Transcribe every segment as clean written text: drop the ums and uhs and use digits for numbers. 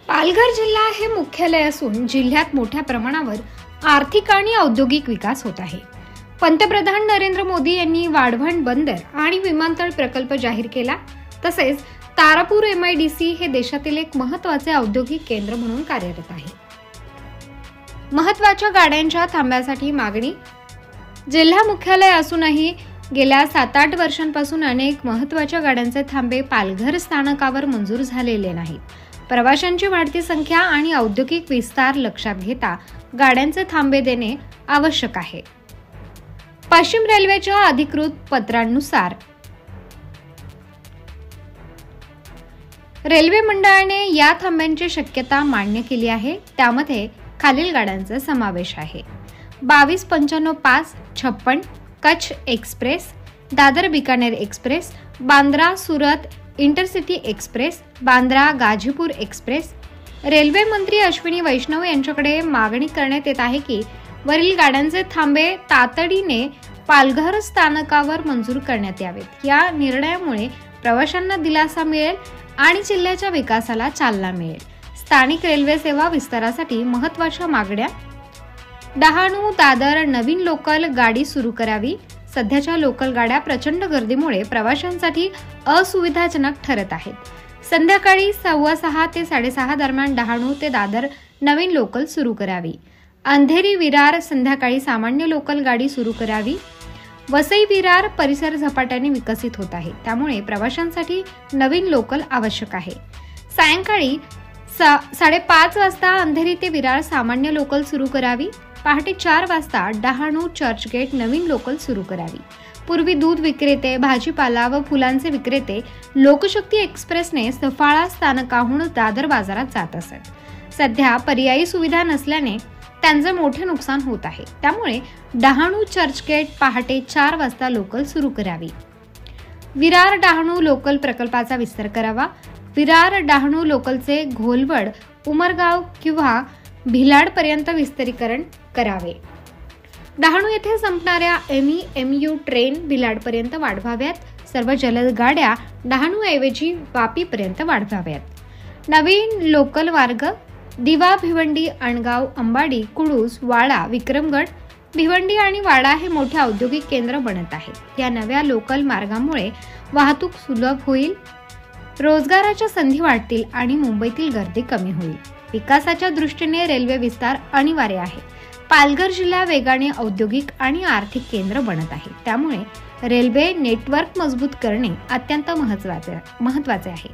पालघर जिल्हा हे मुख्यालय असून जिल्ह्यात मोठ्या प्रमाणावर आर्थिक आणि औद्योगिक विकास होत आहे। पंतप्रधान नरेंद्र मोदी यांनी वाढवण बंदर आणि विमानतळ प्रकल्प जाहीर केला। तसेच तारापूर MIDC हे देशातील एक महत्त्वाचे औद्योगिक केंद्र म्हणून कार्यरत आहे। महत्त्वाच्या गाड्यांच्या थांब्यासाठी मागणी। जिल्हा मुख्यालय असूनही गेल्या 7-8 वर्षांपासून अनेक महत्त्वाच्या गाड्यांचे थांबे पालघर स्थानकावर मंजूर झालेले नाहीत। प्रवाशांची वाढती संख्या आणि औद्योगिक विस्तार लक्षात घेता गाड्यांचे थांबे देणे आवश्यक आहे। पश्चिम रेल्वेच्या अधिकृत पत्रानुसार रेल्वे मंडळाने या थांब्यांची शक्यता मान्य केली आहे। त्यामध्ये खालील गाड्यांचा समावेश आहे: 22-55-56 Kutch express, Dadar Bikaner express, Bandra Surat intercity express, Bandra Ghazipur express. Railway मंत्री अश्विनी वैष्णव यांच्याकडे मागणी करण्यात येत आहे की वरील गाड्यांचे थांबे तातडीने पालघर स्थानकावर मंजूर करण्यात यावेत। या निर्णयामुळे प्रवाशांना दिलासा मिळेल आणि जिल्ह्याच्या विकासाला चालना मिळेल। स्थानिक रेल्वे सेवा विस्तारासाठी महत्त्वाच्या मागण्या: डहाणू दादर नवीन लोकल गाडी सुरू करावी। सध्याच्या लोकल गाड्या प्रचंड गर्दीमुळे प्रवाशांसाठी असुविधाजनक ठरत आहेत। संध्याकाळी 6:15 ते 6:30 दरम्यान डहाणू ते दादर नवीन लोकल सुरू करावी। अंधेरी विरार संध्याकाळी सामान्य लोकल गाडी सुरू करावी। वसई विरार परिसर झपाट्याने विकसित होत आहे, त्यामुळे प्रवाशांसाठी नवीन लोकल आवश्यक आहे। सायंकाळी 5:30 वाजता अंधेरी ते विरार सामान्य लोकल सुरू करावी। पहाटे 4 वाजता डहाणू चर्चगेट नवीन लोकल सुरू करावी। पूर्वी दूध विक्रेते, भाजीपाला व फुलांचे विक्रेते लोकशक्ती एक्सप्रेसने सफाळा स्थानकाहून दादर बाजारात जात असत। सध्या पर्यायी सुविधा नसल्याने त्यांचे मोठे नुकसान होत आहे, त्यामुळे डहाणू चर्चगेट पहाटे 4 वाजता लोकल सुरू करावी। विरार डहाणू लोकल प्रकल्पाचा विस्तार करावा। विरार डहाणू लोकलचे घोलवड, उमरगाव किंवा भिलाड पर्यंत विस्तारीकरण करावे। डहाणू येथे संपणाऱ्या MEMU ट्रेन भिलाड पर्यंत वाढवाव्यात। सर्व जलद गाड्या डहाणू ऐवजी वापी पर्यंत वाढवाव्यात। नवीन लोकल मार्ग: दिवा भिवंडी अणगाव अंबाडी कुडूस वाडा विक्रमगड। भिवंडी आणि वाडा हे मोठे औद्योगिक केंद्र बनत आहेत। या नव्या लोकल मार्गामुळे वाहतूक सुलभ होईल, रोजगाराच्या संधी वाढतील आणि मुंबईतील गर्दी कमी होईल। विकासाच्या दृष्टीने रेल्वे विस्तार अनिवार्य आहे। पालघर जिल्हा वेगाने औद्योगिक आणि आर्थिक केंद्र बनत आहे, त्यामुळे रेल्वे नेटवर्क मजबूत करणे अत्यंत महत्त्वाचे आहे।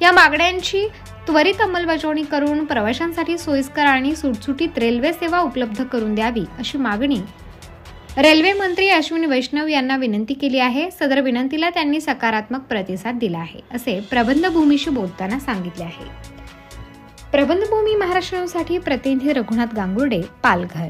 या मागण्यांची त्वरित अंमलबजावणी करून प्रवाशांसाठी सोयीस्कर आणि सुटसुटीत रेल्वे सेवा उपलब्ध करून द्यावी, अशी मागणी रेल्वे मंत्री अश्विनी वैष्णव यांना विनंती केली आहे। सदर विनंतीला त्यांनी सकारात्मक प्रतिसाद दिला आहे, असे प्रबंधभूमीशी बोलताना सांगितले आहे। प्रबंधभूमी महाराष्ट्रासाठी प्रतिनिधी रघुनाथ गांगुर्डे, पालघर।